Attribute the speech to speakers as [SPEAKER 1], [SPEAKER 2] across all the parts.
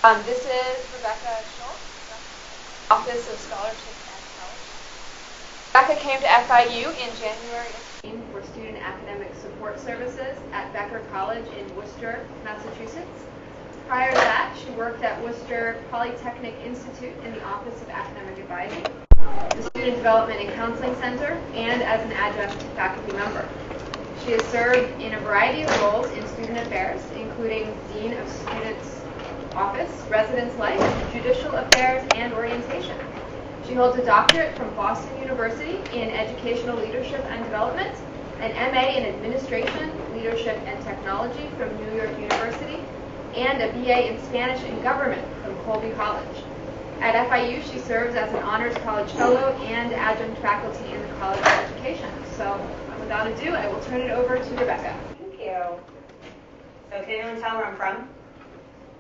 [SPEAKER 1] This is Rebekah Schulze, Office of Scholarship and Fellowship. Rebekah came to FIU in January for Student Academic Support Services at Becker College in Worcester, Massachusetts. Prior to that, she worked at Worcester Polytechnic Institute in the Office of Academic Advising, the Student Development and Counseling Center, and as an adjunct faculty member. She has served in a variety of roles in student affairs, including Dean of Students' Office, Residence Life, Judicial Affairs, and Orientation. She holds a doctorate from Boston University in Educational Leadership and Development, an MA in Administration, Leadership, and Technology from New York University, and a BA in Spanish and Government from Colby College. At FIU, she serves as an Honors College Fellow and adjunct faculty in the College of Education. So, without ado, I will turn it over to Rebekah.
[SPEAKER 2] Thank you. So can anyone tell where I'm from?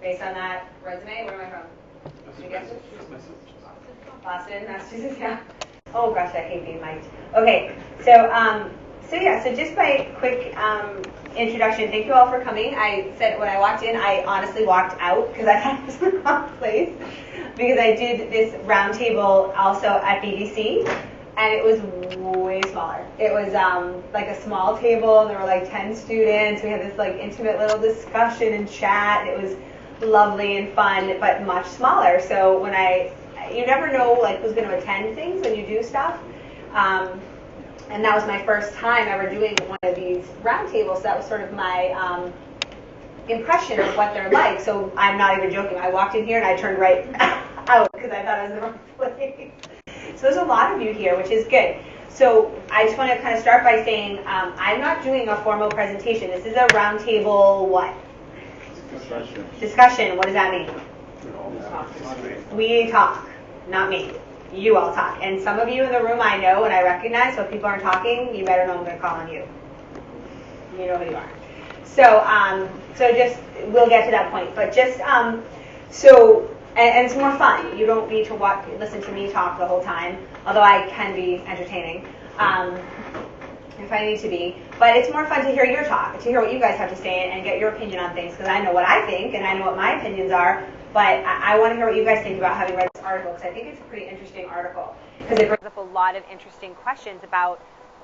[SPEAKER 2] Based on that resume, where am I from? Can you guess it? Boston, Massachusetts, yeah. Oh gosh, I hate being mic'd. Okay, so just by quick introduction, thank you all for coming. I said when I walked in, I honestly walked out because I thought it was the wrong place because I did this roundtable also at BBC, and it was way smaller. It was like a small table, and there were like 10 students. We had this like intimate little discussion and chat. It was lovely and fun, but much smaller. So when you never know like who's going to attend things when you do stuff. And that was my first time ever doing one of these roundtables. So that was sort of my impression of what they're like. So I'm not even joking. I walked in here and I turned right out because I thought I was in the wrong place. So there's a lot of you here, which is good. So I just want to kind of start by saying I'm not doing a formal presentation. This is a roundtable what? Discussion. What does that mean? We talk, not me. You all talk. And some of you in the room I know and I recognize, so if people aren't talking, you better know I'm going to call on you. You know who you are. So just, we'll get to that point. But just, and it's more fun. You don't need to listen to me talk the whole time, although I can be entertaining if I need to be. But it's more fun to hear your talk, to hear what you guys have to say and get your opinion on things, because I know what I think and I know what my opinions are. But I want to hear what you guys think about having read this article, because I think it's a pretty interesting article, because it brings up a lot of interesting questions about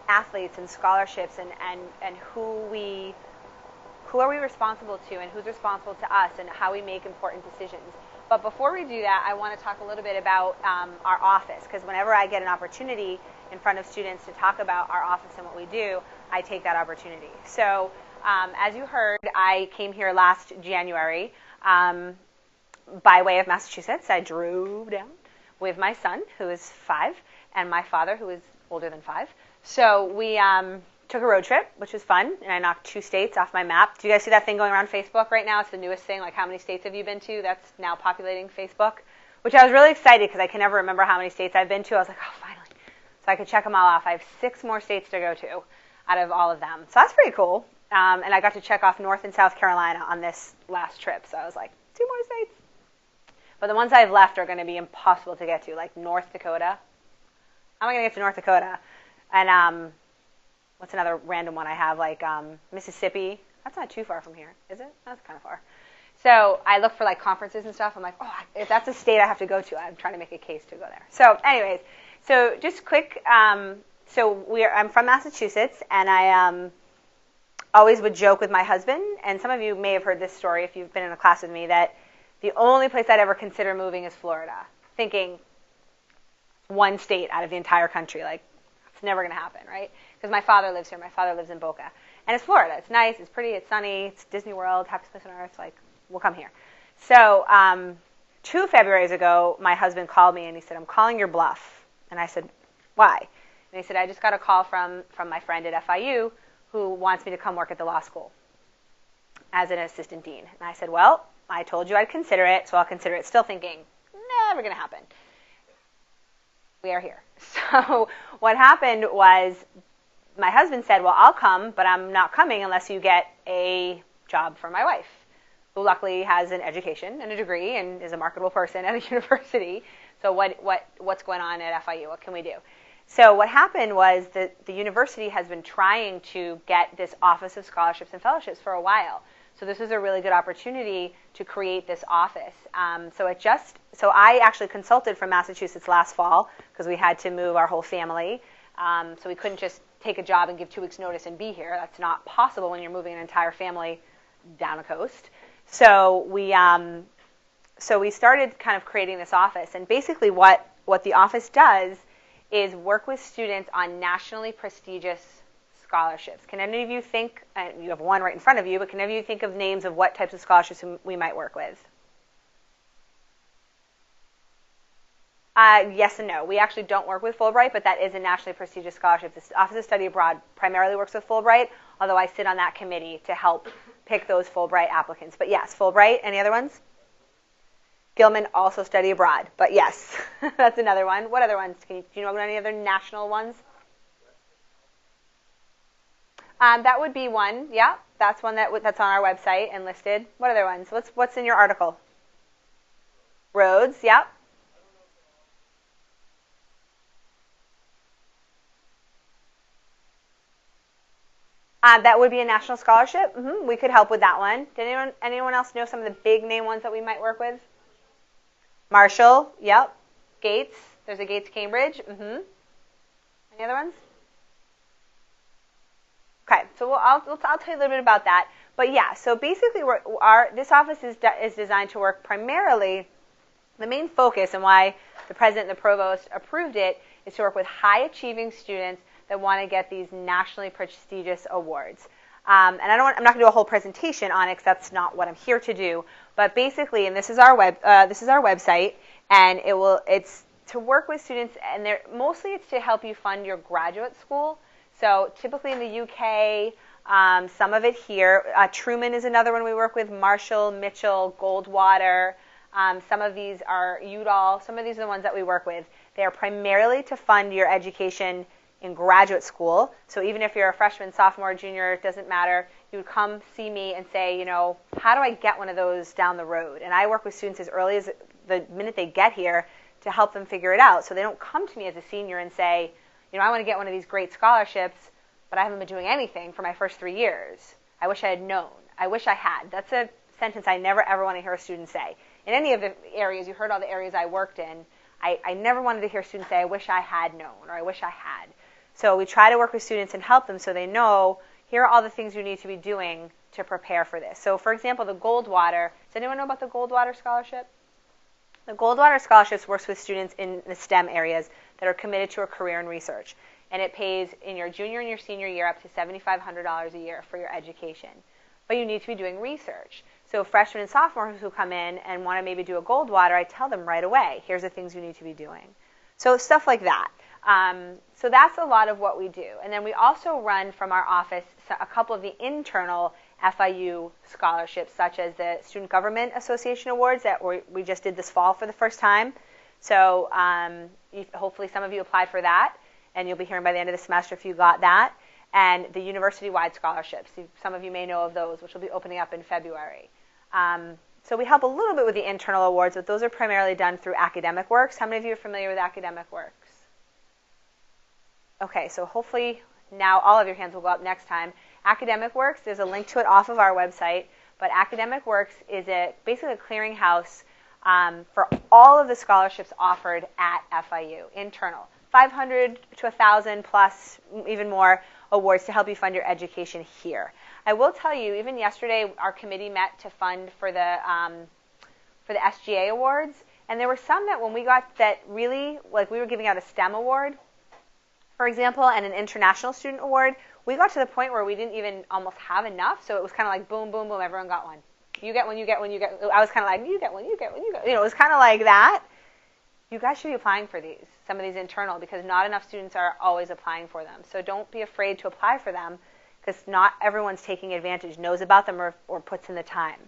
[SPEAKER 2] athletes and scholarships and who are we responsible to and who's responsible to us and how we make important decisions. But before we do that, I want to talk a little bit about our office, because whenever I get an opportunity in front of students to talk about our office and what we do, I take that opportunity. So as you heard, I came here last January by way of Massachusetts. I drove down with my son, who is 5, and my father, who is older than 5. So we took a road trip, which was fun, and I knocked 2 states off my map. Do you guys see that thing going around Facebook right now? It's the newest thing, like how many states have you been to? That's now populating Facebook, which I was really excited because I can never remember how many states I've been to. I was like, oh, finally. So I could check them all off. I have 6 more states to go to out of all of them. So that's pretty cool. And I got to check off North and South Carolina on this last trip. So I was like, 2 more states. But the ones I've left are going to be impossible to get to, like North Dakota. How am I going to get to North Dakota? And what's another random one I have? Like Mississippi. That's not too far from here, is it? That's kind of far. So I look for like conferences and stuff. I'm like, oh, if that's a state I have to go to, I'm trying to make a case to go there. So anyways, so just quick. I'm from Massachusetts, and I always would joke with my husband, and some of you may have heard this story if you've been in a class with me, that the only place I'd ever consider moving is Florida, thinking one state out of the entire country. Like, it's never going to happen, right? Because my father lives here. My father lives in Boca. And it's Florida. It's nice. It's pretty. It's sunny. It's Disney World, happiest place on earth. Like, we'll come here. So 2 Februaries ago, my husband called me, and he said, I'm calling your bluff. And I said, why? And he said, I just got a call from my friend at FIU who wants me to come work at the law school as an assistant dean. And I said, well, I told you I'd consider it, so I'll consider it. Still thinking, never going to happen. We are here. So what happened was my husband said, well, I'll come, but I'm not coming unless you get a job for my wife, who luckily has an education and a degree and is a marketable person at a university. So what's going on at FIU? What can we do? So what happened was that the university has been trying to get this Office of Scholarships and Fellowships for a while. So this is a really good opportunity to create this office. So I actually consulted from Massachusetts last fall because we had to move our whole family. So we couldn't just take a job and give 2 weeks notice and be here. That's not possible when you're moving an entire family down a coast. So we started kind of creating this office. And basically what the office does is work with students on nationally prestigious scholarships. Can any of you think, you have one right in front of you, but can any of you think of names of what types of scholarships we might work with? Yes and no. We actually don't work with Fulbright, but that is a nationally prestigious scholarship. The Office of Study Abroad primarily works with Fulbright, although I sit on that committee to help pick those Fulbright applicants. But yes, Fulbright. Any other ones? Gilman, also study abroad. But yes, that's another one. What other ones? Do you know of any other national ones? That would be one. Yeah, that's one that's on our website and listed. What other ones? What's in your article? Rhodes. Yep. That would be a national scholarship. We could help with that one. Did anyone else know some of the big name ones that we might work with? Marshall. Yep. Gates. There's a Gates Cambridge. Any other ones? Okay, so I'll tell you a little bit about that. But yeah, so basically this office is designed to work primarily, the main focus and why the president and the provost approved it is to work with high-achieving students that want to get these nationally prestigious awards. And I'm not going to do a whole presentation on it because that's not what I'm here to do. But basically, and this is our website, and it's to work with students, and mostly it's to help you fund your graduate school. So typically in the UK, some of it here. Truman is another one we work with. Marshall, Mitchell, Goldwater. Some of these are Udall. Some of these are the ones that we work with. They are primarily to fund your education in graduate school. So even if you're a freshman, sophomore, junior, it doesn't matter. You would come see me and say, how do I get one of those down the road? And I work with students as early as the minute they get here to help them figure it out. So they don't come to me as a senior and say, I want to get one of these great scholarships, but I haven't been doing anything for my first 3 years. I wish I had known. I wish I had. That's a sentence I never, ever want to hear a student say. In any of the areas, you heard all the areas I worked in, I never wanted to hear students say, I wish I had known, or I wish I had. So we try to work with students and help them so they know, here are all the things you need to be doing to prepare for this. So for example, the Goldwater, does anyone know about the Goldwater Scholarship? The Goldwater Scholarships works with students in the STEM areas that are committed to a career in research. And it pays in your junior and your senior year up to $7,500 a year for your education. But you need to be doing research. So freshmen and sophomores who come in and want to maybe do a Goldwater, I tell them right away, here's the things you need to be doing. So stuff like that. So that's a lot of what we do. And then we also run from our office a couple of the internal FIU scholarships, such as the Student Government Association Awards that we just did this fall for the first time. So hopefully some of you applied for that, and you'll be hearing by the end of the semester if you got that. And the university-wide scholarships. Some of you may know of those, which will be opening up in February. So we help a little bit with the internal awards, but those are primarily done through Academic Works. How many of you are familiar with Academic Works? Okay, so hopefully now all of your hands will go up next time. Academic Works, there's a link to it off of our website, but Academic Works is basically a clearinghouse for all of the scholarships offered at FIU, internal. 500 to 1,000 plus, even more awards to help you fund your education here. I will tell you, even yesterday, our committee met to fund for the SGA awards, and there were some that when we got that really, like we were giving out a STEM award, for example, and an international student award, we got to the point where we didn't even almost have enough, so it was kind of like boom, boom, boom, everyone got one. You get one, you get one, you get one. I was kind of like, you get one, you get one, you get one. It was kind of like that. You guys should be applying for these, some of these internal, because not enough students are always applying for them. So don't be afraid to apply for them, because not everyone's taking advantage, knows about them, or puts in the time.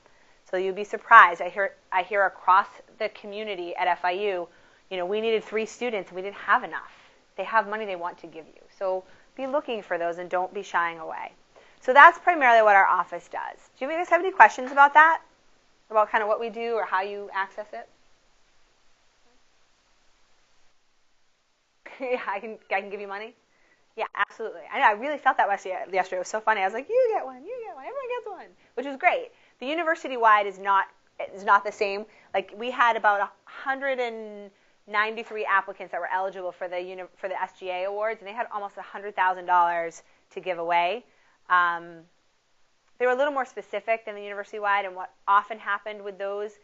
[SPEAKER 2] So you'd be surprised. I hear across the community at FIU, we needed 3 students and we didn't have enough. They have money they want to give you. So be looking for those and don't be shying away. So that's primarily what our office does. Do you guys have any questions about that? About kind of what we do or how you access it? Yeah, I can give you money. Yeah, absolutely. I know. I really felt that yesterday. It was so funny. I was like, "You get one. You get one. Everyone gets one," which was great. The university-wide is not the same. Like we had about 193 applicants that were eligible for the SGA awards, and they had almost $100,000 to give away. They were a little more specific than the university-wide, and what often happened with those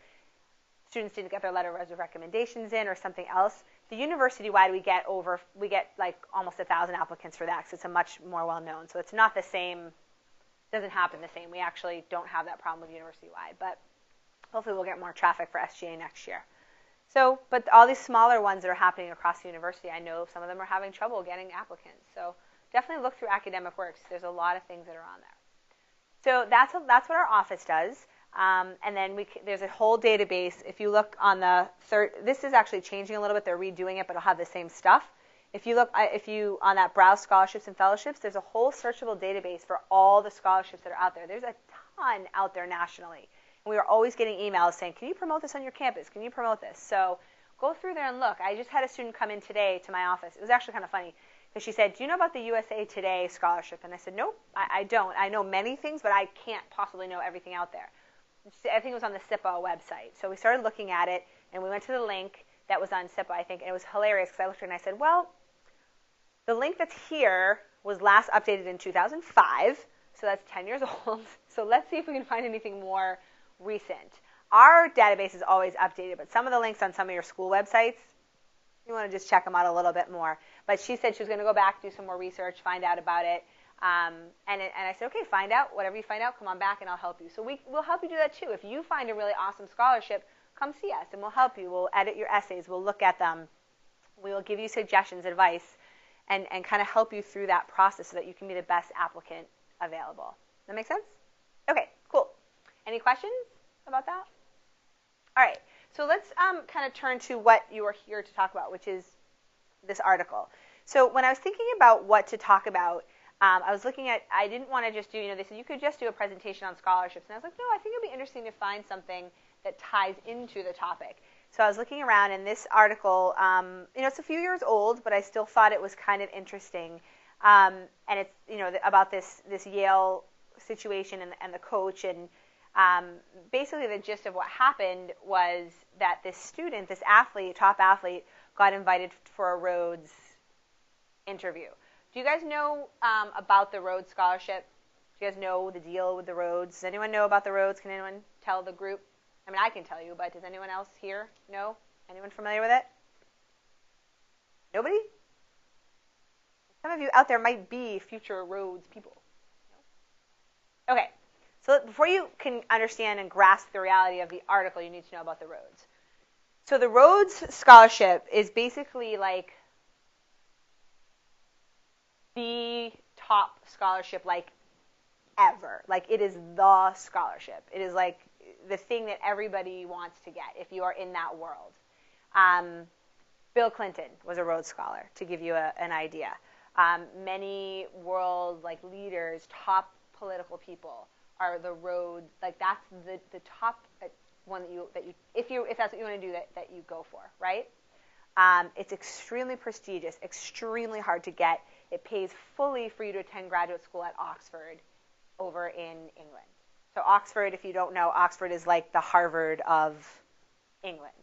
[SPEAKER 2] students didn't get their letter of recommendations in or something else. The university-wide, we get like almost 1,000 applicants for that because it's a much more well-known. So it's not the same, doesn't happen the same. We actually don't have that problem with university-wide, but hopefully we'll get more traffic for SGA next year. So, but all these smaller ones that are happening across the university, I know some of them are having trouble getting applicants. So definitely look through Academic Works. There's a lot of things that are on there. So that's what our office does. And then there's a whole database. If you look on the third, this is actually changing a little bit. They're redoing it, but it'll have the same stuff. If you look, on that Browse Scholarships and Fellowships, there's a whole searchable database for all the scholarships that are out there. There's a ton out there nationally. And we are always getting emails saying, can you promote this on your campus? Can you promote this? So go through there and look. I just had a student come in today to my office. It was actually kind of funny. Because she said, do you know about the USA Today scholarship? And I said, nope, I don't. I know many things, but I can't possibly know everything out there. I think it was on the SIPA website. So we started looking at it, and we went to the link that was on SIPA, I think, and it was hilarious because I looked at it and I said, well, the link that's here was last updated in 2005, so that's 10 years old. So let's see if we can find anything more recent. Our database is always updated, but some of the links on some of your school websites, you want to just check them out a little bit more. But she said she was going to go back, do some more research, find out about it. And I said, okay, find out. Whatever you find out, come on back and I'll help you. So we'll help you do that too. If you find a really awesome scholarship, come see us and we'll help you. We'll edit your essays. We'll look at them. We will give you suggestions, advice, and kind of help you through that process so that you can be the best applicant available. That make sense? Okay, cool. Any questions about that? All right. So let's kind of turn to what you are here to talk about, which is this article. So when I was thinking about what to talk about, I was looking at, I didn't want to just do, they said you could just do a presentation on scholarships. And I was like, no, I think it would be interesting to find something that ties into the topic. So I was looking around, and this article, it's a few years old, but I still thought it was kind of interesting. And it's, about this Yale situation and the coach. And basically the gist of what happened was that this student, this athlete, top athlete, got invited for a Rhodes interview. Do you guys know about the Rhodes Scholarship? Do you guys know the deal with the Rhodes? Does anyone know about the Rhodes? Can anyone tell the group? I mean, I can tell you, but does anyone else here know? Anyone familiar with it? Nobody? Some of you out there might be future Rhodes people. No? Okay. So before you can understand and grasp the reality of the article, you need to know about the Rhodes. So the Rhodes Scholarship is basically like the top scholarship ever. It is the scholarship. It is like the thing that everybody wants to get if you are in that world. Bill Clinton was a Rhodes Scholar, to give you an idea. Many world leaders, top political people are the Rhodes. That's the top one that you if that's what you want to do that you go for, right? It's extremely prestigious, extremely hard to get. It pays fully for you to attend graduate school at Oxford over in England. So Oxford, if you don't know, Oxford is like the Harvard of England.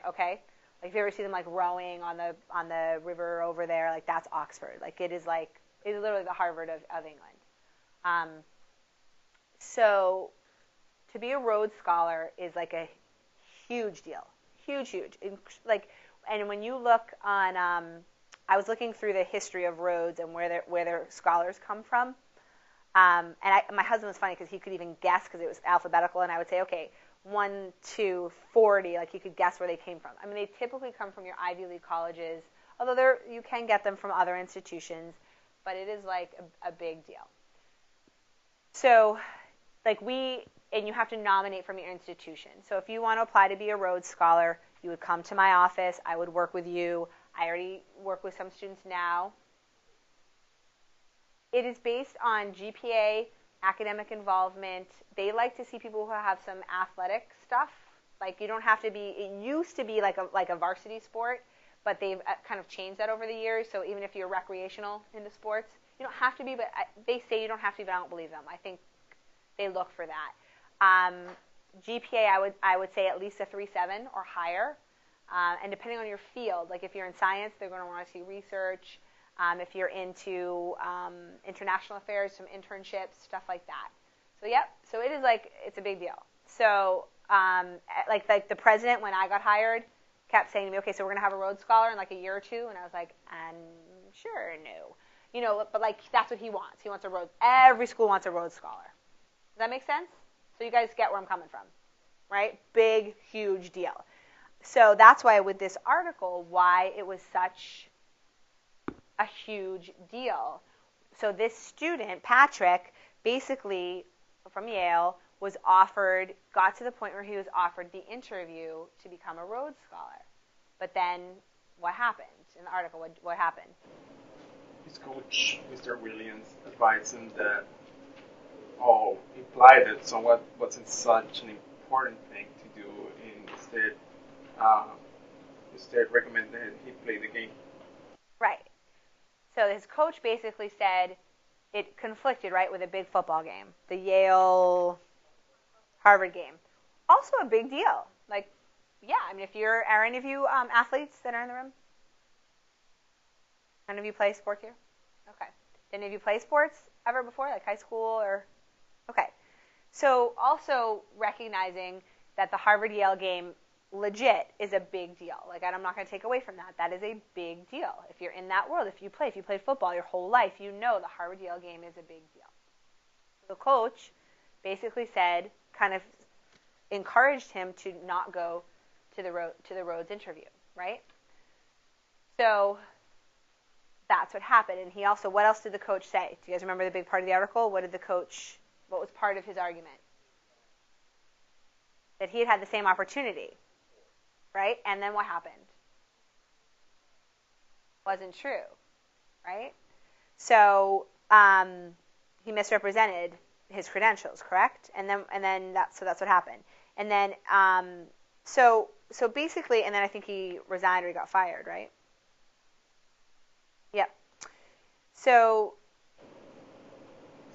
[SPEAKER 2] Okay? If you ever see them rowing on the river over there, that's Oxford. It is literally the Harvard of England. So to be a Rhodes Scholar is a huge deal. Huge. And when you look on, I was looking through the history of Rhodes and where their scholars come from. And my husband was funny because he could even guess because it was alphabetical, and I would say, okay, 1, 2, 40, he could guess where they came from. I mean, they typically come from your Ivy League colleges, although you can get them from other institutions, but it is a big deal. So, and you have to nominate from your institution. So if you want to apply to be a Rhodes Scholar, you would come to my office. I would work with you. I already work with some students now. It is based on GPA, academic involvement. They like to see people who have some athletic stuff. You don't have to be, it used to be like a varsity sport,
[SPEAKER 3] but they've kind of changed that over the years. So even if you're recreational into sports, you don't have to be, but they say you don't have to be, but I don't believe them. I think they look for that. GPA, I would say at least a 3.7 or higher. And depending on your field, like if you're in science, they're going to want to see research. If you're into international affairs, some internships, stuff like that. So so it is like, it's a big deal. So like the president, when I got hired, kept saying to me, okay, so we're going to have a Rhodes Scholar in like a year or two. And I was like, I'm sure, no. You know, but like that's what he wants. He wants a Rhodes. Every school wants a Rhodes Scholar. Does that make sense? So you guys get where I'm coming from, right? Big, huge deal. So that's why with this article, why it was such a huge deal. So this student, Patrick, basically from Yale, got to the point where he was offered the interview to become a Rhodes Scholar. But then what happened? In the article, what happened?
[SPEAKER 4] His coach, Mr. Williams, advised him that, implied that somewhat wasn't such an important thing to do, and instead recommended that he play the game.
[SPEAKER 3] Right. So his coach basically said it conflicted, right, with a big football game, the Yale-Harvard game. Also a big deal. Like, yeah, I mean, are any of you athletes that are in the room? None of you play sports here? Okay. Did any of you play sports ever before, like high school or? Okay. So also recognizing that the Harvard-Yale game legit is a big deal. Like, I'm not going to take away from that. That is a big deal. If you're in that world, if you played football your whole life, you know the Harvard-Yale game is a big deal. The coach basically said, kind of encouraged him to not go to the Rhodes interview, right? So that's what happened. And he also, what else did the coach say? Do you guys remember the big part of the article? What was part of his argument? That he had the same opportunity, right? And then what happened? Wasn't true, right? So he misrepresented his credentials, correct? And then that's what happened. And then so basically, and then I think he resigned or he got fired, right? Yep. So.
[SPEAKER 4] He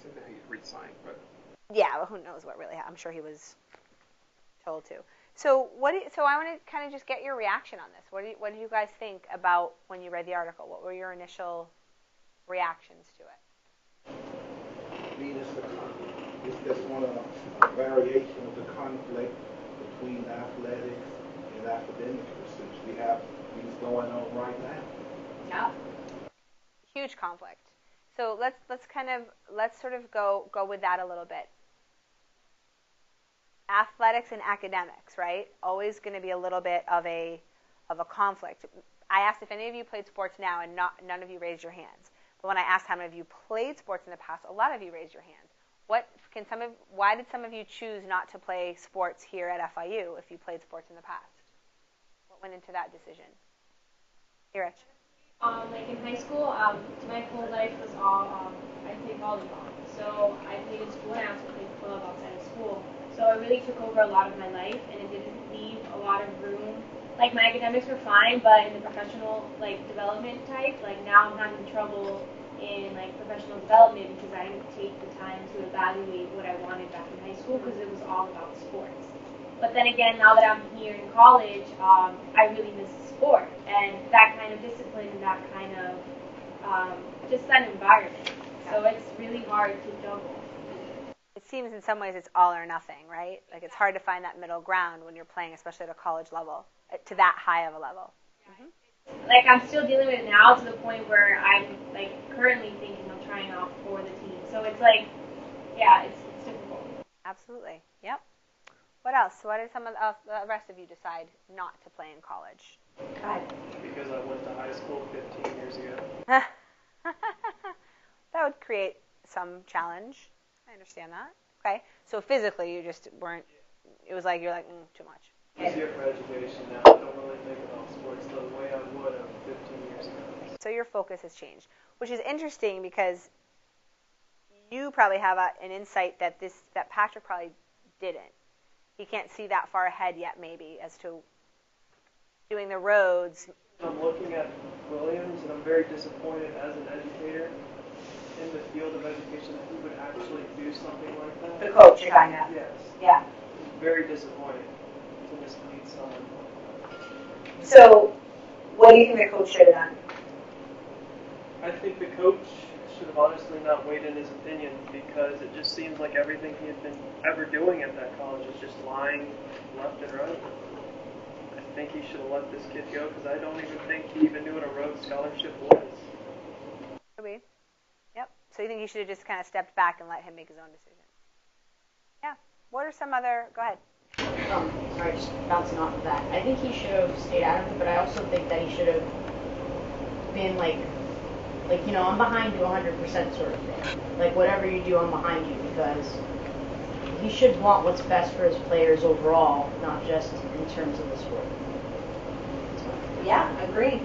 [SPEAKER 4] said that he resigned, but.
[SPEAKER 3] Yeah, well, who knows what really happened? I'm sure he was told to. So I want to kind of just get your reaction on this. What did you guys think about when you read the article? What were your initial reactions to it?
[SPEAKER 5] I mean, it's just a variation of the conflict between athletics and academic research. We have these going on right now.
[SPEAKER 3] Yeah. Huge conflict. So let's sort of go with that a little bit. Athletics and academics, right? Always going to be a little bit of a conflict. I asked if any of you played sports now, and none of you raised your hands. But when I asked how many of you played sports in the past, a lot of you raised your hands. Why did some of you choose not to play sports here at FIU if you played sports in the past? What went into that decision? You're Rich.
[SPEAKER 6] Like in high school, my whole life was all, I played volleyball. So I played in school and I also played club outside of school. So it really took over a lot of my life and it didn't leave a lot of room. Like my academics were fine, but in the professional development type, now I'm having trouble in professional development because I didn't take the time to evaluate what I wanted back in high school because it was all about sports. But then again, now that I'm here in college, I really miss sport and that kind of discipline and that kind of just that environment. So it's really hard to juggle.
[SPEAKER 3] It seems in some ways it's all or nothing, right? Like it's hard to find that middle ground when you're playing, especially at a college level, to that high of a level. Mm-hmm.
[SPEAKER 6] I'm still dealing with it now to the point where I'm currently thinking of trying out for the team. So it's it's difficult.
[SPEAKER 3] Absolutely. Yep. What else? What did some of the rest of you decide not to play in college? Go ahead.
[SPEAKER 7] Because I went to high school 15 years ago.
[SPEAKER 3] That would create some challenge. I understand that. Okay. So physically, you just weren't. It was like you're too much.
[SPEAKER 7] I'm here for education now. I don't really think about sports the way I would have 15 years ago.
[SPEAKER 3] So your focus has changed, which is interesting because you probably have an insight that Patrick probably didn't. He can't see that far ahead yet, maybe, as to doing the roads.
[SPEAKER 7] I'm looking at Williams, and I'm very disappointed as an educator in the field of education that he would actually do something like that.
[SPEAKER 2] The coach you're talking about.
[SPEAKER 7] Yes.
[SPEAKER 2] Yeah.
[SPEAKER 7] Very disappointed to mislead someone.
[SPEAKER 2] So, what do you think the coach should have done?
[SPEAKER 7] I think the coach should have honestly not weighed in his opinion, because it just seems like everything he had been ever doing at that college is just lying left and right. I think he should have let this kid go, because I don't even think he even knew what a Rhodes Scholarship was.
[SPEAKER 3] Maybe. Yep. So you think he should have just kind of stepped back and let him make his own decision? Yeah. What are some other? Go ahead.
[SPEAKER 8] Sorry, just bouncing off of that. I think he should have stayed out of it, but I also think that he should have been like I'm behind you 100% sort of thing. Like, whatever you do, I'm behind you, because he should want what's best for his players overall, not just in terms of the sport.
[SPEAKER 2] Yeah, agree.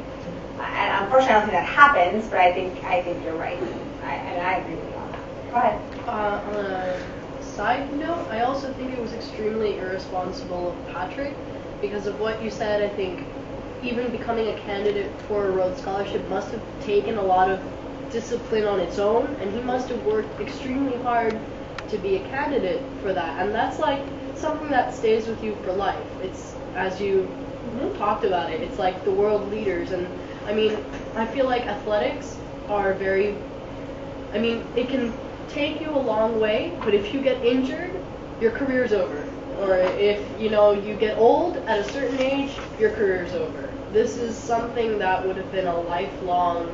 [SPEAKER 2] And unfortunately, I don't think that happens, but I think you're right. I agree with you on that. Go ahead.
[SPEAKER 9] On a side note, I also think it was extremely irresponsible of Patrick because of what you said. I think even becoming a candidate for a Rhodes Scholarship must have taken a lot of discipline on its own, and he must have worked extremely hard to be a candidate for that. And that's like something that stays with you for life. It's, as you talked about it, it's like the world leaders. And I mean, I feel like athletics are very, it can take you a long way, but if you get injured, your career's over. Or if, you get old at a certain age, your career's over. This is something that would have been a lifelong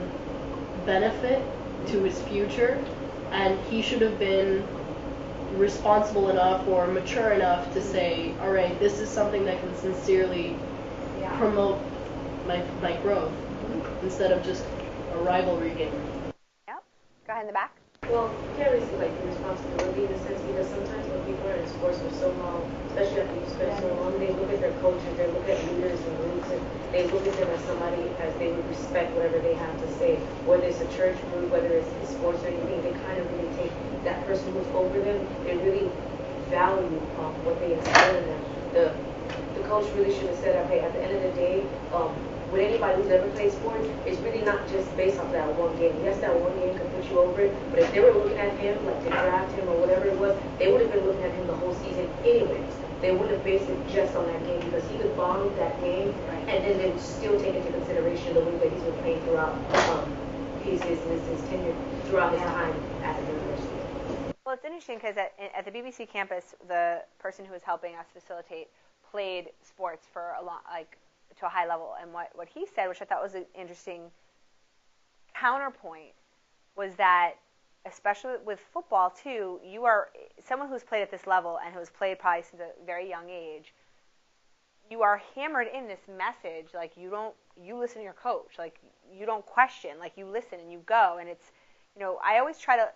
[SPEAKER 9] benefit to his future, and he should have been responsible enough or mature enough to say, all right, this is something that can sincerely promote my growth, instead of just a rivalry game.
[SPEAKER 3] Yep. Go ahead in the back.
[SPEAKER 10] Well, you can't really see like the responsibility in a sense, because sometimes when people are in sports for so long, especially after you spend so long, they look at their coaches, they look at leaders and groups, and they look at them as somebody as they would respect whatever they have to say. Whether it's a church group, whether it's sports or anything, they kind of really take that person who's over them. They really value what they instill in them. The coach really should have said, okay, at the end of the day, with anybody who's ever played sports, it's really not just based off that one game. Yes, that one game can put you over it, but if they were looking at him, like to draft him or whatever it was, they would have been looking at him the whole season anyways. They wouldn't have based it just on that game, because he could bomb that game, and then they would still take into consideration the way that he's been playing throughout his tenure, throughout his time at the university.
[SPEAKER 3] Well, it's interesting because at the BBC campus, the person who was helping us facilitate played sports for a long, to a high level, and what he said, which I thought was an interesting counterpoint, was that especially with football too, you are someone who's played at this level and who has played probably since a very young age. You are hammered in this message, like you listen to your coach, like you don't question, like you listen and you go, and it's, I always try to.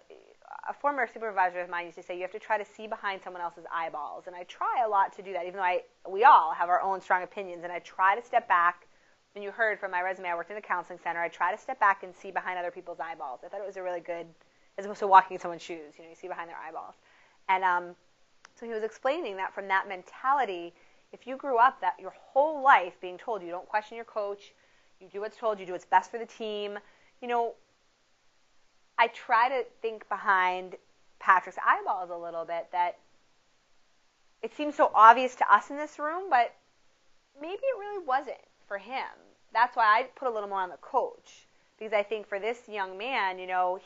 [SPEAKER 3] A former supervisor of mine used to say you have to try to see behind someone else's eyeballs, and I try a lot to do that, even though we all have our own strong opinions, and I try to step back. And you heard from my resume, I worked in a counseling center. I try to step back and see behind other people's eyeballs. I thought it was a really good, as opposed to walking in someone's shoes, you see behind their eyeballs. And so he was explaining that from that mentality, if you grew up that your whole life being told you don't question your coach, you do what's told, you do what's best for the team, I try to think behind Patrick's eyeballs a little bit, that it seems so obvious to us in this room, but maybe it really wasn't for him. That's why I put a little more on the coach, because I think for this young man,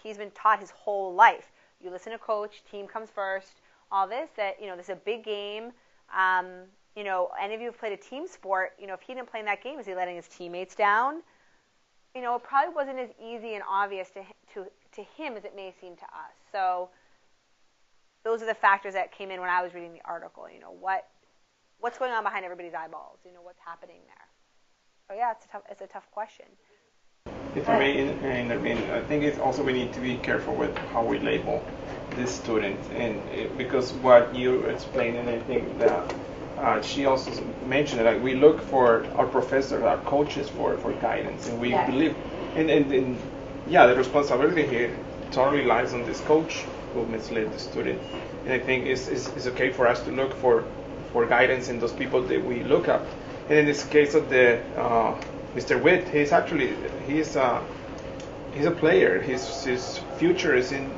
[SPEAKER 3] he's been taught his whole life. You listen to coach, team comes first, all this, that, this is a big game. Any of you have played a team sport, if he didn't play in that game, is he letting his teammates down? It probably wasn't as easy and obvious to him as it may seem to us. So those are the factors that came in when I was reading the article. What's going on behind everybody's eyeballs? What's happening there? So yeah, it's a tough question.
[SPEAKER 4] If I may intervene, I think it's also we need to be careful with how we label this student, because what you explained, and I think that she also mentioned that we look for our professors, our coaches for guidance, and we believe, and the responsibility here totally lies on this coach who misled the student. And I think it's okay for us to look for guidance in those people that we look up. And in this case of the Mr. Witt, he's a player. His future is in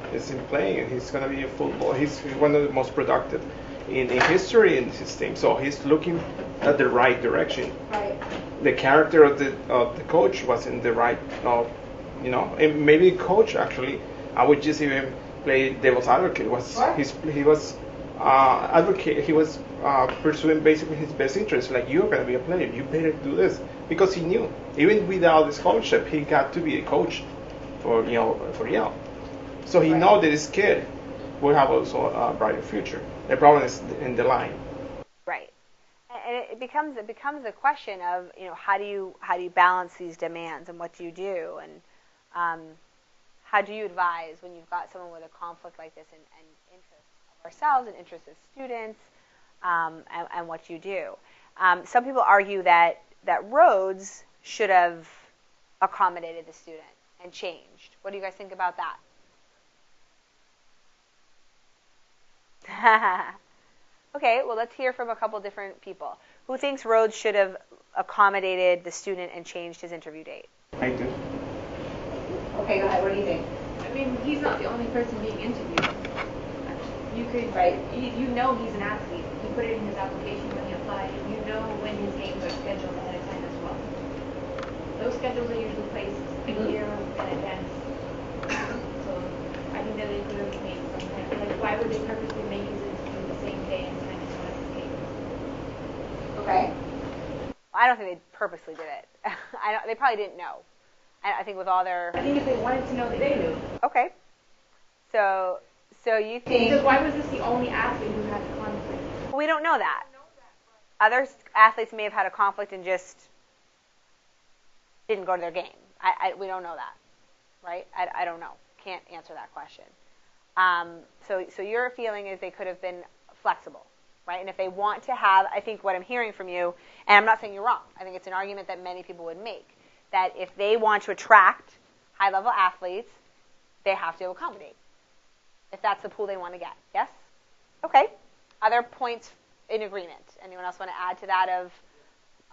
[SPEAKER 4] playing. He's going to be a football. He's one of the most productive in history in his team. So he's looking at the right direction.
[SPEAKER 2] Right.
[SPEAKER 4] The character of the coach was in the right, and maybe coach actually. I would just even play devil's advocate. He was advocate. He was pursuing basically his best interest. Like, you're going to be a player. You better do this, because he knew even without the scholarship, he got to be a coach for Yale. So he know that his kid will have also a brighter future. The problem is in the line.
[SPEAKER 3] Right. And it becomes a question of, how do you balance these demands, and what do you do, and how do you advise when you've got someone with a conflict like this, and interests of ourselves and interests of students, and what you do. Some people argue that Rhodes should have accommodated the student and changed. What do you guys think about that? Okay, well, let's hear from a couple different people. Who thinks Rhodes should have accommodated the student and changed his interview date?
[SPEAKER 4] I do.
[SPEAKER 2] Okay, go ahead. What do you think?
[SPEAKER 1] I mean, he's not the only person being interviewed. You could, right? You know he's an athlete. He put it in his application when he applied. You know when his games are scheduled ahead of time as well. Those schedules are usually placed a year in advance. So I think that they could have made some kind of, like, why would they purposely make his interview the same day and time as one of his games?
[SPEAKER 2] Okay.
[SPEAKER 3] I don't think they purposely did it. They probably didn't know. I think with all their...
[SPEAKER 1] I think if they wanted to know, they knew.
[SPEAKER 3] Okay. So you think...
[SPEAKER 1] Because why was this the only athlete who had a conflict?
[SPEAKER 3] We don't know that. Other athletes may have had a conflict and just didn't go to their game. We don't know that, right? I don't know. Can't answer that question. So your feeling is they could have been flexible, right? And if they want to have, I think what I'm hearing from you, and I'm not saying you're wrong, I think it's an argument that many people would make, that if they want to attract high-level athletes, they have to accommodate, if that's the pool they want to get. Yes? Okay. Other points in agreement? Anyone else want to add to that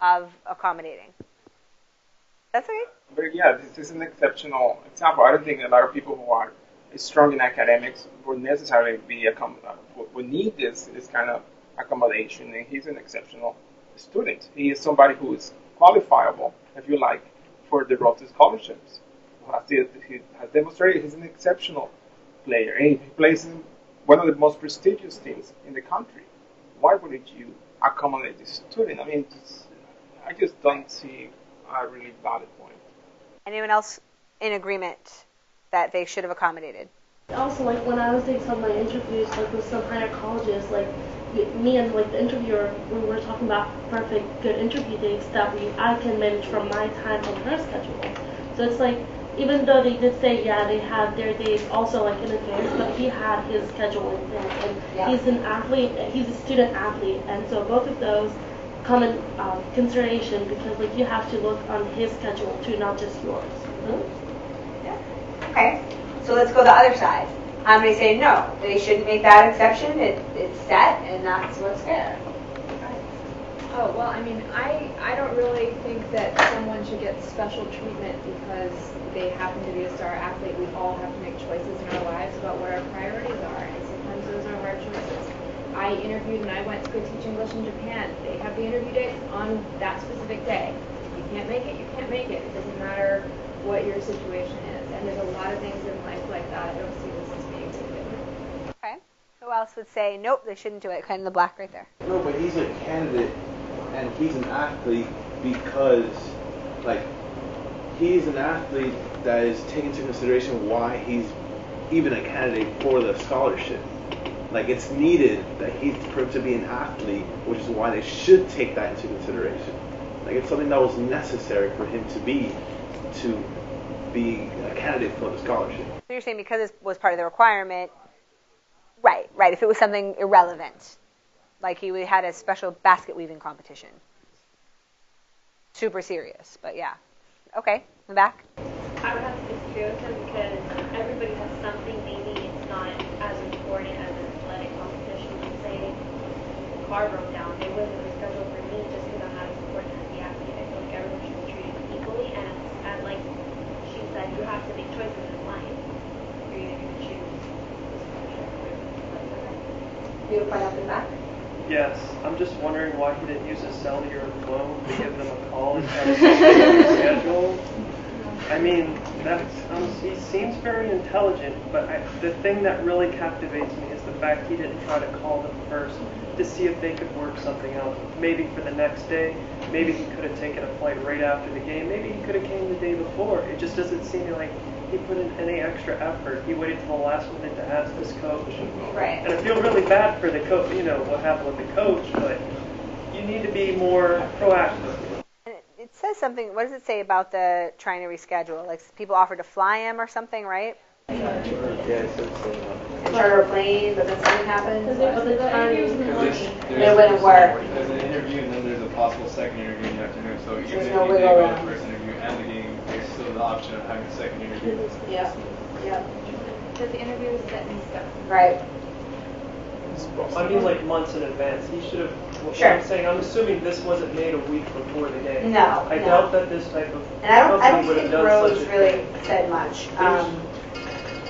[SPEAKER 3] of accommodating? That's okay.
[SPEAKER 4] But yeah, this is an exceptional example. I don't think a lot of people who are strong in academics would necessarily be would need this kind of accommodation. And he's an exceptional student. He is somebody who is qualifiable, if you like, for the road to scholarships. He has demonstrated he's an exceptional player, and he plays in one of the most prestigious teams in the country. Why wouldn't you accommodate this student? I mean, I just don't see a really valid point.
[SPEAKER 3] Anyone else in agreement that they should have accommodated?
[SPEAKER 11] Also, like, when I was doing some of my interviews, like, with some higher colleges, like, me and, like, the interviewer, we were talking about perfect, good interview dates that I can manage from my time on her schedule. So it's like, even though they did say, yeah, they had their dates also, like, in advance, but he had his schedule in advance. And he's an athlete, he's a student athlete, and so both of those come in consideration, because, like, you have to look on his schedule too, not just yours.
[SPEAKER 2] Mm-hmm. Yeah. Okay. So let's go the other side. How many say no? They shouldn't make that exception. It's set, and that's what's fair.
[SPEAKER 1] Oh, well, I mean, I don't really think that someone should get special treatment because they happen to be a star athlete. We all have to make choices in our lives about what our priorities are, and sometimes those are hard choices. I interviewed and I went to go teach English in Japan. They have the interview dates on that specific day. You can't make it, you can't make it. It doesn't matter what your situation is. And there's a lot of things in life like that. I don't see this as being too different.
[SPEAKER 3] Okay. Who else would say, nope, they shouldn't do it? Kind of the black right there.
[SPEAKER 12] No, but he's a candidate, and he's an athlete because, like, he's an athlete that is taken into consideration why he's even a candidate for the scholarship. Like, it's needed that for him to be an athlete, which is why they should take that into consideration. Like, it's something that was necessary for him to be a candidate for the scholarship.
[SPEAKER 3] So you're saying because it was part of the requirement, right. If it was something irrelevant, like he had a special basket weaving competition. Super serious, but yeah. Okay, in the back.
[SPEAKER 13] I would have to disagree with him because everybody has something. Maybe it's not as important as an athletic competition. Let's say the car broke down. They wouldn't reschedule for me just because I'm not as important athlete, I feel like everyone should be treated equally, and like she said, you have to make choices in life. You're either going to choose the scholarship or
[SPEAKER 1] You have a point up in back?
[SPEAKER 7] Yes, I'm just wondering why he didn't use his cellular phone to give them a call and try to schedule the schedule. I mean, he seems very intelligent, but the thing that really captivates me is the fact he didn't try to call them first to see if they could work something out. Maybe for the next day, maybe he could have taken a flight right after the game, maybe he could have came the day before. It just doesn't seem like he put in any extra effort. He waited till the last minute to ask this coach.
[SPEAKER 1] Right.
[SPEAKER 7] And I feel really bad for the coach, what happened with the coach, but you need to be more proactive.
[SPEAKER 3] It says something. What does it say about the trying to reschedule? Like people offered to fly him or something, right?
[SPEAKER 4] Yeah,
[SPEAKER 2] And charter a plane, but then something happened.
[SPEAKER 11] But the interviews in the morning.
[SPEAKER 2] It wouldn't work.
[SPEAKER 14] There's an interview and then there's a possible second interview in the afternoon. So even
[SPEAKER 2] There's
[SPEAKER 14] if
[SPEAKER 2] no
[SPEAKER 14] you did
[SPEAKER 2] wiggle
[SPEAKER 14] go to
[SPEAKER 2] room.
[SPEAKER 14] the first interview and the game, there's still the option of having a second interview.
[SPEAKER 2] Yeah. Yeah.
[SPEAKER 1] But the interview is set in stone.
[SPEAKER 2] Right.
[SPEAKER 7] I mean, like months in advance. He should have.
[SPEAKER 2] Sure.
[SPEAKER 7] I'm saying, I'm assuming this wasn't made a week before the game.
[SPEAKER 2] No,
[SPEAKER 7] I
[SPEAKER 2] no.
[SPEAKER 7] doubt that this type of
[SPEAKER 2] And I don't
[SPEAKER 7] company would have
[SPEAKER 2] think
[SPEAKER 7] done
[SPEAKER 2] Rhodes
[SPEAKER 7] such a
[SPEAKER 2] really
[SPEAKER 7] thing.
[SPEAKER 2] said much.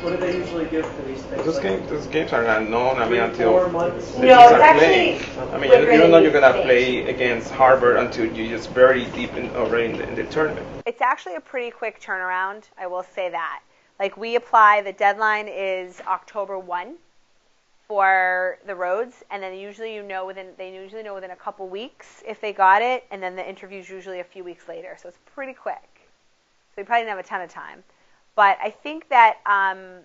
[SPEAKER 7] What do they usually give for these things?
[SPEAKER 4] Those games are not known. I mean,
[SPEAKER 7] 3-4
[SPEAKER 4] until
[SPEAKER 7] months.
[SPEAKER 4] the
[SPEAKER 2] No,
[SPEAKER 4] teams
[SPEAKER 2] it's
[SPEAKER 4] are
[SPEAKER 2] actually
[SPEAKER 4] playing. I mean,
[SPEAKER 2] quicker
[SPEAKER 4] you don't know
[SPEAKER 2] than
[SPEAKER 4] you're gonna
[SPEAKER 2] you
[SPEAKER 4] play against Harvard until you're just very deep already in the tournament.
[SPEAKER 3] It's actually a pretty quick turnaround. I will say that. Like we apply, the deadline is October 1 for the roads, and then they usually know within a couple weeks if they got it, and then the interview's usually a few weeks later. So it's pretty quick. So you probably didn't have a ton of time. But I think that I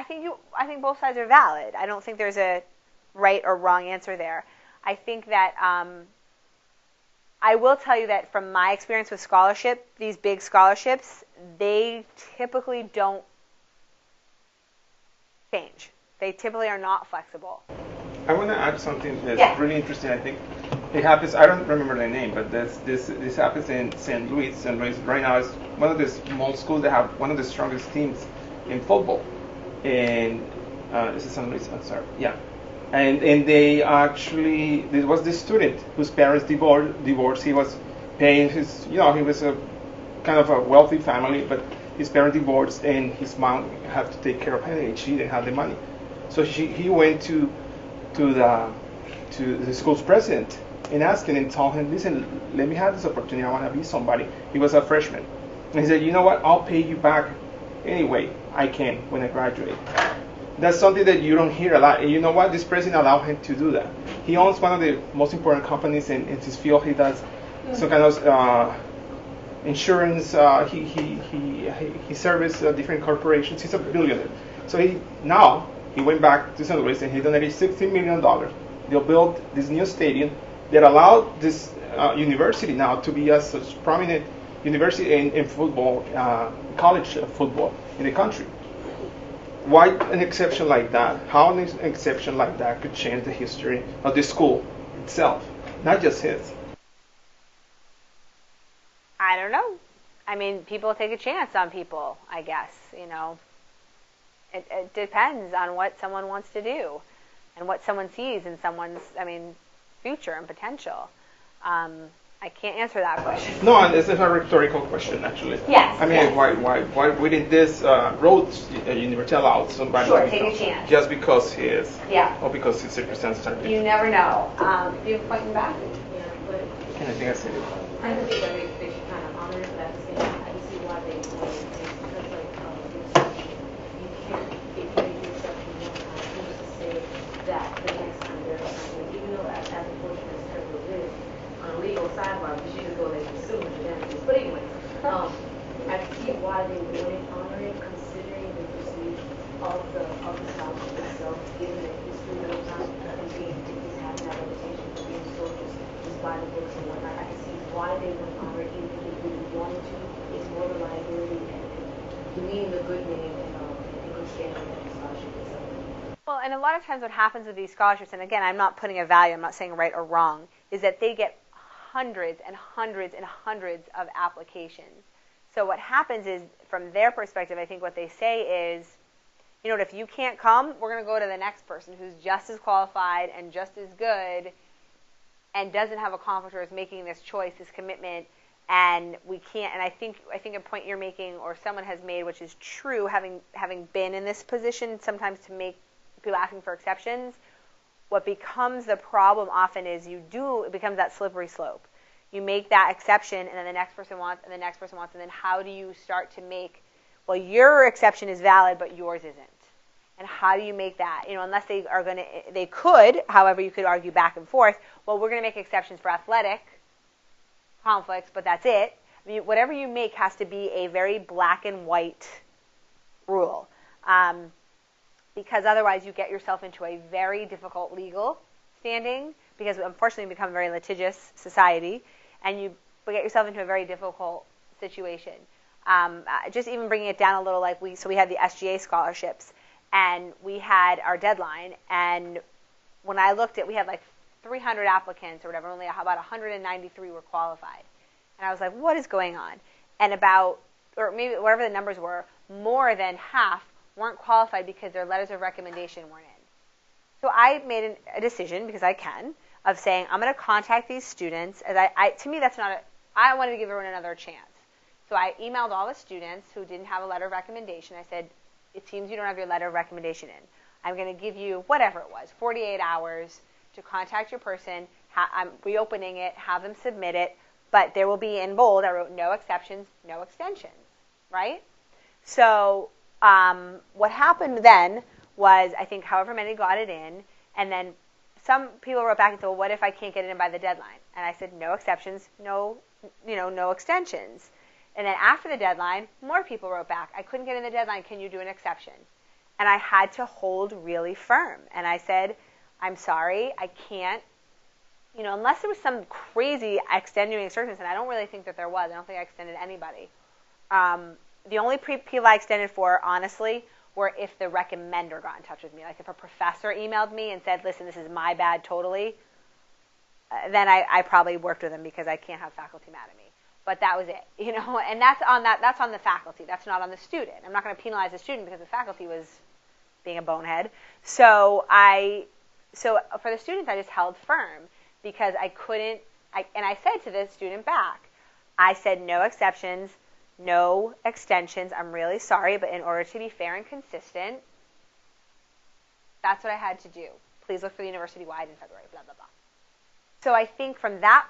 [SPEAKER 3] think both sides are valid. I don't think there's a right or wrong answer there. I think that I will tell you that from my experience with scholarship, these big scholarships, they typically don't change. They typically are not flexible.
[SPEAKER 4] I want to add something that's really interesting. I think it happens. I don't remember the name, but this happens in St. Louis. St. Louis right now is one of the small schools that have one of the strongest teams in football. And this is St. Louis. I'm sorry. Yeah. And they actually, there was this student whose parents divorced. He was paying his, he was a kind of a wealthy family, but his parents divorced, and his mom had to take care of him, and she didn't have the money. So he went to the school's president and asked him and told him, listen, let me have this opportunity. I want to be somebody. He was a freshman. And he said, you know what? I'll pay you back anyway. I can when I graduate. That's something that you don't hear a lot. And you know what? This president allowed him to do that. He owns one of the most important companies in his field. He does some kind of insurance. He serves different corporations. He's a billionaire. So he went back to St. Louis and he donated $16 million. They'll build this new stadium that allowed this university now to be a such prominent university in football, college football in the country. Why an exception like that? How an exception like that could change the history of the school itself, not just his?
[SPEAKER 3] I don't know. I mean, people take a chance on people, I guess, It depends on what someone wants to do and what someone sees in someone's, future and potential. I can't answer that question.
[SPEAKER 4] No, and this is a rhetorical question, actually.
[SPEAKER 2] Yes.
[SPEAKER 4] Why wouldn't this Rhodes University allow somebody
[SPEAKER 2] Sure,
[SPEAKER 4] to
[SPEAKER 2] take a
[SPEAKER 4] become-
[SPEAKER 2] chance.
[SPEAKER 4] just because he is,
[SPEAKER 2] Yeah.
[SPEAKER 4] or because his circumstances are different?
[SPEAKER 2] You never know. Do you have a point in back?
[SPEAKER 10] Yeah, but
[SPEAKER 4] And I think I said it.
[SPEAKER 10] I think that they should kind of honor it, but at the same time, I can see why they do it. Because, like, you can't, if you do something one time, who's to say that the next time there's something, even though as unfortunate as terrible it is, on a legal sidebar, you should just go there and sue the damages. But anyway, I can see why they wouldn't honor it, considering the prestige of the scholarship itself, given the history of the time, and being, he's having that reputation for being so just by the books and whatnot. I can see why they wouldn't honor it, even if they really wanted to. It's more the liability and doing the good name and good standing of the scholarship itself.
[SPEAKER 3] Well, and a lot of times what happens with these scholarships, and again, I'm not putting a value, I'm not saying right or wrong, is that they get hundreds and hundreds and hundreds of applications. So what happens is, from their perspective, I think what they say is, if you can't come, we're going to go to the next person who's just as qualified and just as good, and doesn't have a conflict or is making this choice, this commitment, and we can't. And I think a point you're making or someone has made, which is true, having been in this position, sometimes to make people asking for exceptions. What becomes the problem often is it becomes that slippery slope. You make that exception, and then the next person wants, and the next person wants, and then how do you start to make, well, your exception is valid, but yours isn't. And how do you make that? Unless they could, however, you could argue back and forth, well, we're going to make exceptions for athletic conflicts, but that's it. I mean, whatever you make has to be a very black and white rule. Because otherwise you get yourself into a very difficult legal standing, because unfortunately we become a very litigious society, and you get yourself into a very difficult situation. Just even bringing it down a little, we had the SGA scholarships, and we had our deadline, and when I looked at, we had 300 applicants or whatever, only about 193 were qualified. And I was like, what is going on? And or maybe whatever the numbers were, more than half weren't qualified because their letters of recommendation weren't in. So I made a decision, because I can, of saying I'm going to contact these students. To me, that's not I wanted to give everyone another chance. So I emailed all the students who didn't have a letter of recommendation. I said, it seems you don't have your letter of recommendation in. I'm going to give you whatever it was, 48 hours to contact your person. I'm reopening it, have them submit it, but there will be in bold, I wrote no exceptions, no extensions, right? So what happened then was, I think however many got it in, and then some people wrote back and said, well, what if I can't get it in by the deadline? And I said, no exceptions, no extensions. And then after the deadline, more people wrote back, I couldn't get in the deadline, can you do an exception? And I had to hold really firm. And I said, I'm sorry, I can't, unless there was some crazy extenuating circumstance, and I don't really think that there was. I don't think I extended anybody. The only people I extended for, honestly, were if the recommender got in touch with me. Like if a professor emailed me and said, listen, this is my bad totally, then I probably worked with them, because I can't have faculty mad at me. But that was it, and that's on the faculty. That's not on the student. I'm not going to penalize the student because the faculty was being a bonehead. So for the students, I just held firm, because I couldn't, and I said to the student back, I said no exceptions, no extensions. I'm really sorry, but in order to be fair and consistent, that's what I had to do. Please look for the university-wide in February, blah, blah, blah. So I think from that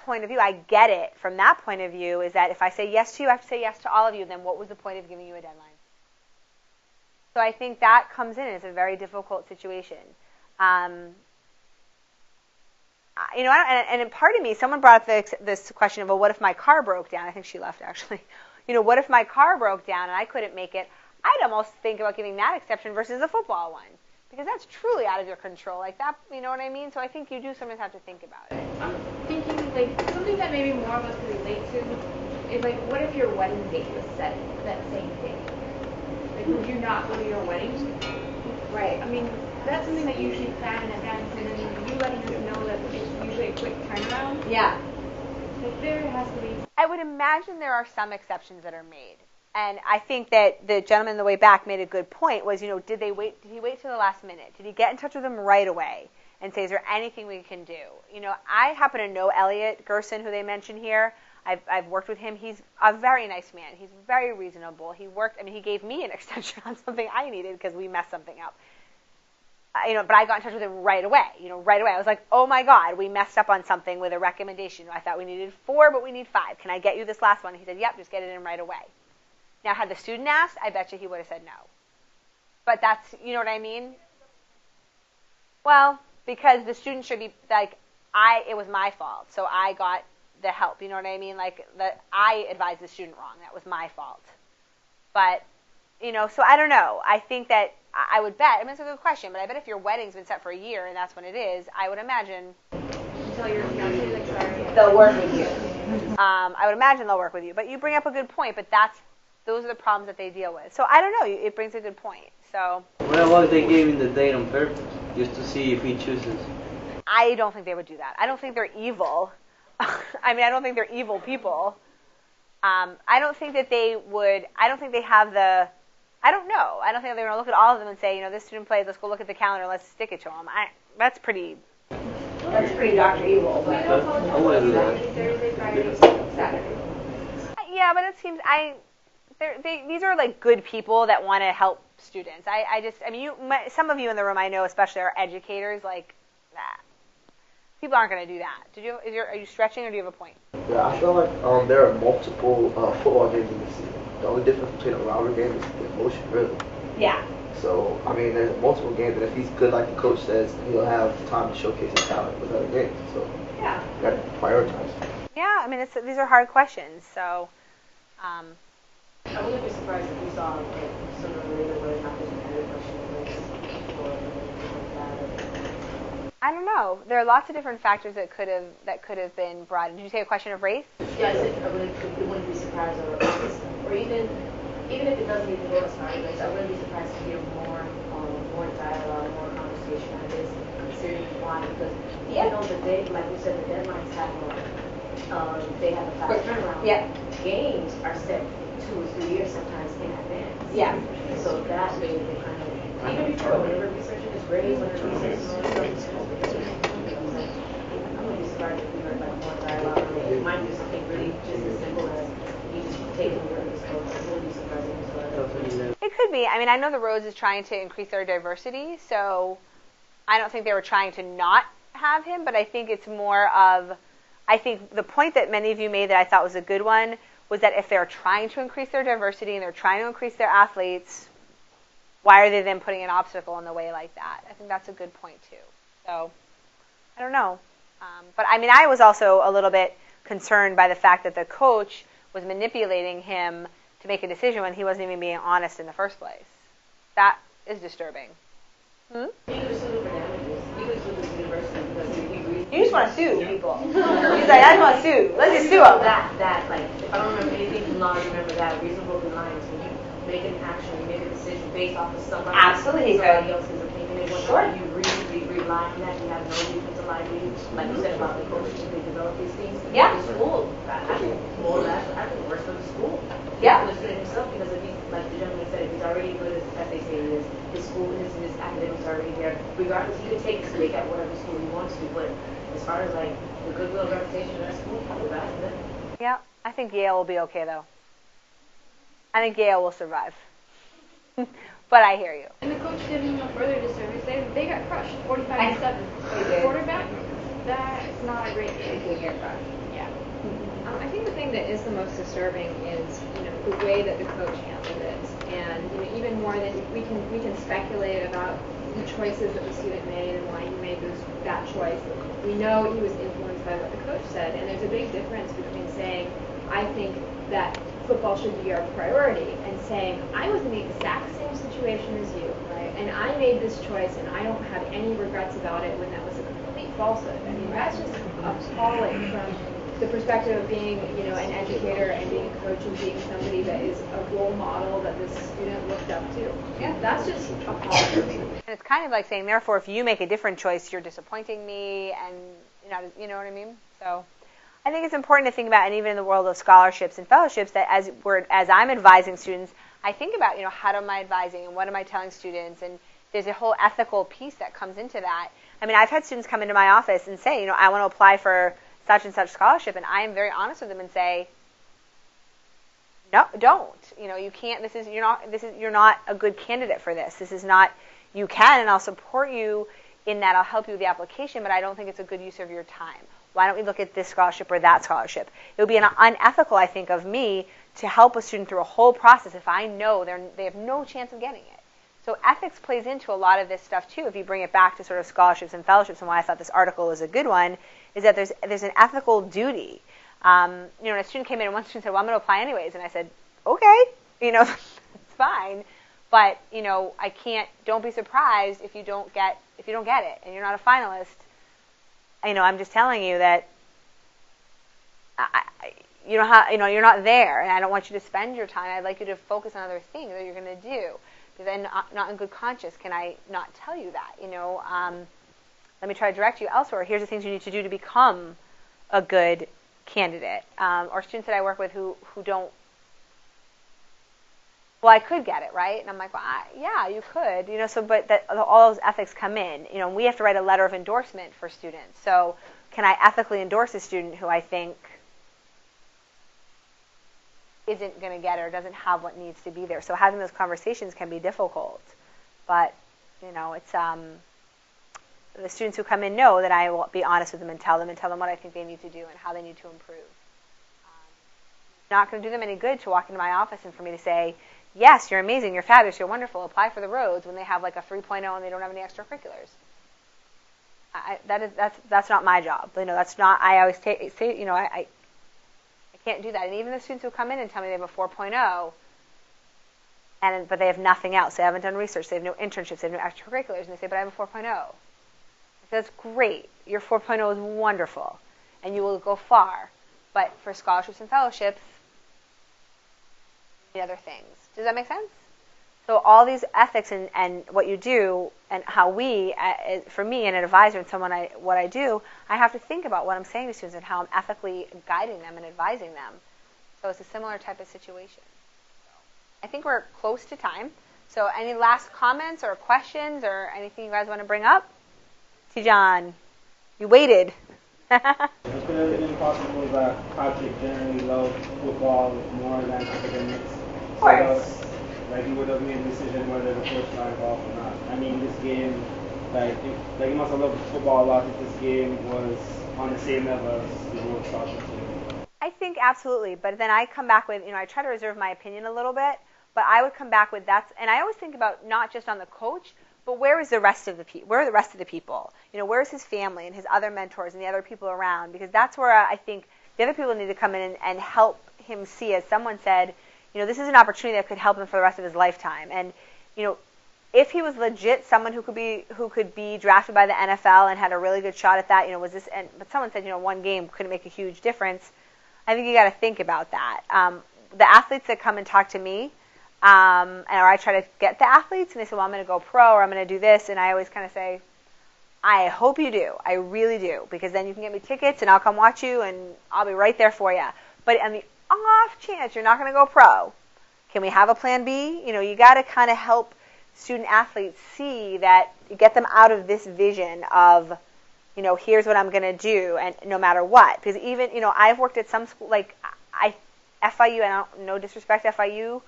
[SPEAKER 3] point of view, I get it. From that point of view, is that if I say yes to you, I have to say yes to all of you, then what was the point of giving you a deadline? So I think that comes in as a very difficult situation. And part of me, someone brought up this question of, well, what if my car broke down? I think she left, actually. What if my car broke down and I couldn't make it? I'd almost think about giving that exception versus the football one, because that's truly out of your control. Like that, you know what I mean? So I think you do sometimes have to think about it.
[SPEAKER 15] I'm thinking, something that maybe more of us can relate to is, what if your wedding date was set that same day? Would you not go to your wedding? Right. I mean, that's something that you usually plan in advance, and then you letting us know that it's usually a quick turnaround.
[SPEAKER 3] Yeah.
[SPEAKER 15] There has to be.
[SPEAKER 3] I would imagine there are some exceptions that are made. And I think that the gentleman on the way back made a good point, was, did he wait till the last minute? Did he get in touch with them right away and say, is there anything we can do? I happen to know Elliot Gerson, who they mentioned here. I've worked with him. He's a very nice man. He's very reasonable. He gave me an extension on something I needed because we messed something up. But I got in touch with him right away. Right away. I was like, oh my God, we messed up on something with a recommendation. I thought we needed 4, but we need 5. Can I get you this last one? He said, yep, just get it in right away. Now, had the student asked, I bet you he would have said no. But that's, you know what I mean? Well, because the student should be, it was my fault, so I got the help, you know what I mean? I advised the student wrong. That was my fault. But, so I don't know. I think that I would bet, it's a good question, but I bet if your wedding's been set for a year and that's when it is, I would imagine they'll work with you. I would imagine they'll work with you. But you bring up a good point, but those are the problems that they deal with. So I don't know. It brings a good point. So.
[SPEAKER 16] What if they gave him the date on purpose, just to see if he chooses?
[SPEAKER 3] I don't think they would do that. I don't think they're evil. I don't think they're evil people. I don't think that they would. I don't think they have the. I don't know. I don't think they're going to look at all of them and say, this student played. Let's go look at the calendar. Let's stick it to them. That's pretty.
[SPEAKER 2] That's pretty Dr. Evil.
[SPEAKER 15] We
[SPEAKER 2] But
[SPEAKER 15] know college
[SPEAKER 16] I wouldn't do that.
[SPEAKER 15] Thursday, Friday, Saturday.
[SPEAKER 3] Yeah, but it seems these are like good people that want to help students. I mean, some of you in the room I know, especially are educators. Like, nah, people aren't going to do that. Are you stretching, or do you have a point?
[SPEAKER 17] Yeah, I feel like there are multiple football games in the season. The only difference between a rivalry game is the emotion, really.
[SPEAKER 2] yeah.
[SPEAKER 17] So, I mean, there's multiple games, and if he's good like the coach says, he'll have time to showcase his talent with other games. So,
[SPEAKER 2] Yeah.
[SPEAKER 17] you got to prioritize.
[SPEAKER 3] Yeah, I mean, these are hard questions. So,
[SPEAKER 10] I wouldn't be surprised if we saw like sooner or later where not just competitive questions or anything like that.
[SPEAKER 3] I don't know. There are lots of different factors that could have been brought in. Did you say a question of race?
[SPEAKER 10] Yeah, I said I wouldn't be surprised or even if it doesn't even go as far as race, I wouldn't be surprised to hear more dialogue, more conversation on this, considering why, because even though the day, like we said, the deadlines have they have a fast turnaround.
[SPEAKER 2] Yeah.
[SPEAKER 10] Games are set 2 or 3 years sometimes in advance.
[SPEAKER 2] Yeah.
[SPEAKER 10] So that way they kind of, even before whenever researching is raised, whenever researching all this stuff, I'm gonna be surprised if we heard like more dialogue on it. It might be something really just as simple as you just taking the word of this coach. I wouldn't be surprised if we saw that.
[SPEAKER 3] It could be. I mean, I know the Rose is trying to increase their diversity, so I don't think they were trying to not have him, but I think it's more of, I think the point that many of you made that I thought was a good one was that if they're trying to increase their diversity and they're trying to increase their athletes, why are they then putting an obstacle in the way like that? I think that's a good point too. So, I don't know. But I mean, I was also a little bit concerned by the fact that the coach was manipulating him to make a decision when he wasn't even being honest in the first place. That is disturbing.
[SPEAKER 10] He could have sued for damages. He could have sued the university because he agreed.
[SPEAKER 2] You just want to sue people. He's like, I just want to sue. Let's just sue them.
[SPEAKER 10] That, like, if I don't remember anything from law, I remember that reasonable reliance when you make an action, you make a decision based off of somebody
[SPEAKER 2] Absolutely,
[SPEAKER 10] somebody else's opinion. And
[SPEAKER 2] Sure.
[SPEAKER 10] you really rely on that. You have no reason to lie to you. Like you said about the coaches, they develop these things.
[SPEAKER 2] Yeah.
[SPEAKER 10] The school, I think more or less, I think worse for the school.
[SPEAKER 2] Yeah.
[SPEAKER 10] For the student himself, because if he's, like the gentleman said, if he's already good as they say he is, his school, his academics are already there. Regardless, he could take his pick at whatever school he wants to, but as far as like the goodwill reputation of that school, I feel bad for them.
[SPEAKER 3] Yeah, I think Yale will be okay though. I think Yale will survive. But I hear you.
[SPEAKER 15] And the coach did him a further disservice. They got crushed, 45-7. The quarterback, that's not a great game.
[SPEAKER 2] They get crushed.
[SPEAKER 15] Yeah.
[SPEAKER 18] I think the thing that is the most disturbing is, the way that the coach handled it, and even more than we can speculate about the choices that the student made and why he made that choice. We know he was influenced by what the coach said, and there's a big difference between saying, I think that football should be our priority, and saying, I was in the exact same situation as you, right? And I made this choice, and I don't have any regrets about it, when that was a complete falsehood. I mean, that's just appalling from the perspective of being, an educator and being a coach and being somebody that is a role model that this student looked up to. Yeah, that's just appalling.
[SPEAKER 3] And it's kind of like saying, therefore, if you make a different choice, you're disappointing me, and you know what I mean? So I think it's important to think about, and even in the world of scholarships and fellowships, that as I'm advising students, I think about, how am I advising and what am I telling students, and there's a whole ethical piece that comes into that. I mean, I've had students come into my office and say, I want to apply for such and such scholarship, and I am very honest with them and say, no, don't. You can't. You're not a good candidate for this. This is not. You can, and I'll support you in that. I'll help you with the application, but I don't think it's a good use of your time. Why don't we look at this scholarship or that scholarship? It would be unethical, I think, of me to help a student through a whole process if I know they have no chance of getting it. So ethics plays into a lot of this stuff too. If you bring it back to sort of scholarships and fellowships, and why I thought this article was a good one, is that there's an ethical duty. When a student came in and one student said, "Well, I'm going to apply anyways," and I said, "Okay, it's fine, but I can't. Don't be surprised if you don't get it, and you're not a finalist. I'm just telling you that you're not there, and I don't want you to spend your time. I'd like you to focus on other things that you're going to do." Because I'm not in good conscience. Can I not tell you that? Let me try to direct you elsewhere. Here's the things you need to do to become a good candidate. Or students that I work with who don't well, I could get it, right? And I'm like, well, yeah, you could, so, but all those ethics come in, and we have to write a letter of endorsement for students. So can I ethically endorse a student who I think isn't going to get it or doesn't have what needs to be there? So having those conversations can be difficult, but, it's, the students who come in know that I will be honest with them and tell them what I think they need to do and how they need to improve. Not going to do them any good to walk into my office and for me to say, yes, you're amazing, you're fabulous, you're wonderful, apply for the roads, when they have like a 3.0 and they don't have any extracurriculars. That's not my job. That's not, I always say, I can't do that. And even the students who come in and tell me they have a 4.0, but they have nothing else, they haven't done research, they have no internships, they have no extracurriculars, and they say, but I have a 4.0. I say, that's great, your 4.0 is wonderful, and you will go far. But for scholarships and fellowships, the other things. Does that make sense? So all these ethics and what you do and how for me and an advisor and someone what I do, I have to think about what I'm saying to students and how I'm ethically guiding them and advising them. So it's a similar type of situation. I think we're close to time. So any last comments or questions or anything you guys want to bring up? Tijan, you waited.
[SPEAKER 19] Could it have been possible that Patrick generally loved football more than academics?
[SPEAKER 3] Of course.
[SPEAKER 19] So, he would have made a decision whether the coach got involved or not. I mean, this game, he must have loved football a lot if this game was on the same level as the World Scholarship team.
[SPEAKER 3] I think absolutely, but then I come back with, I try to reserve my opinion a little bit, but I would come back with and I always think about not just on the coach, but where are the rest of the people? Where is his family and his other mentors and the other people around? Because that's where I think the other people need to come in and help him see, as someone said, this is an opportunity that could help him for the rest of his lifetime. And, if he was legit someone who could be drafted by the NFL and had a really good shot at that, but someone said, one game couldn't make a huge difference. I think you got to think about that. The athletes that come and talk to me, or I try to get the athletes, and they say, well, I'm going to go pro, or I'm going to do this, and I always kind of say, I hope you do. I really do, because then you can get me tickets, and I'll come watch you, and I'll be right there for you. But on the off chance you're not going to go pro, can we have a plan B? You got to kind of help student athletes see that, you get them out of this vision of, here's what I'm going to do, and no matter what. Because even, I've worked at some school, like FIU, no disrespect to FIU,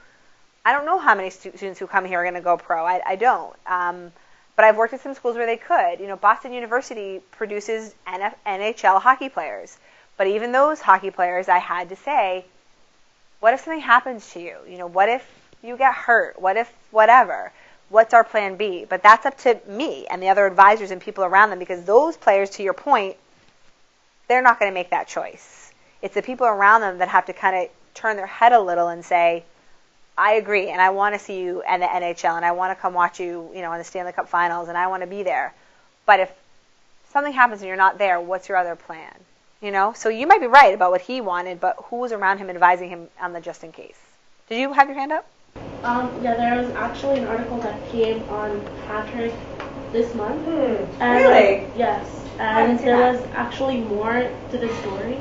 [SPEAKER 3] I don't know how many students who come here are going to go pro. I don't. But I've worked at some schools where they could. Boston University produces NHL hockey players. But even those hockey players, I had to say, what if something happens to you? What if you get hurt? What if whatever? What's our plan B? But that's up to me and the other advisors and people around them, because those players, to your point, they're not going to make that choice. It's the people around them that have to kind of turn their head a little and say, I agree, and I want to see you in the NHL, and I want to come watch you, in the Stanley Cup Finals, and I want to be there. But if something happens and you're not there, what's your other plan? So you might be right about what he wanted, but who was around him advising him on the just in case? Did you have your hand up?
[SPEAKER 11] Yeah, there was actually an article that came on Patrick this month. And,
[SPEAKER 3] really?
[SPEAKER 11] Yes, and there was actually more to the story.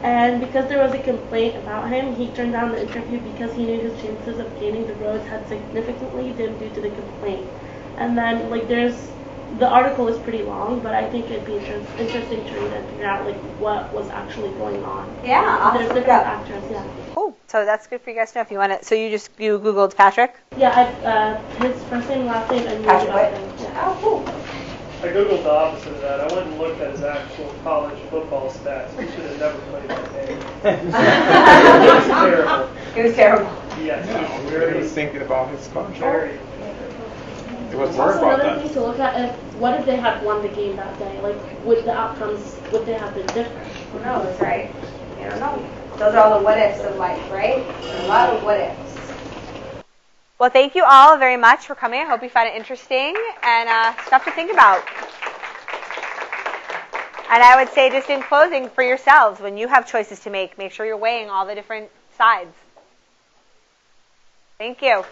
[SPEAKER 11] And because there was a complaint about him, he turned down the interview because he knew his chances of gaining the roads had significantly dimmed due to the complaint. And then, the article is pretty long, but I think it'd be interesting to read and figure out, what was actually going on.
[SPEAKER 3] Yeah,
[SPEAKER 11] there's different factors, yeah.
[SPEAKER 3] Cool. So that's good for you guys to know if you want to. So you Googled Patrick?
[SPEAKER 11] Yeah, his first name, last name, and
[SPEAKER 3] Patrick
[SPEAKER 11] about him. Yeah.
[SPEAKER 3] Oh, cool.
[SPEAKER 7] I googled the opposite of that. I went and looked at his actual college football stats. He should have never played that game. It was terrible.
[SPEAKER 3] It was terrible.
[SPEAKER 7] Yes.
[SPEAKER 4] No, he was thinking about his contract.
[SPEAKER 7] Very.
[SPEAKER 4] It was
[SPEAKER 11] Also,
[SPEAKER 4] worried about
[SPEAKER 11] another
[SPEAKER 4] that.
[SPEAKER 11] thing to look at, what if they had won the game that day? Would the outcomes, would they have been different?
[SPEAKER 3] Who knows, right? I don't know. Those are all the what ifs of life, right? A lot of what ifs. Well, thank you all very much for coming. I hope you found it interesting and stuff to think about. And I would say, just in closing, for yourselves, when you have choices to make sure you're weighing all the different sides. Thank you.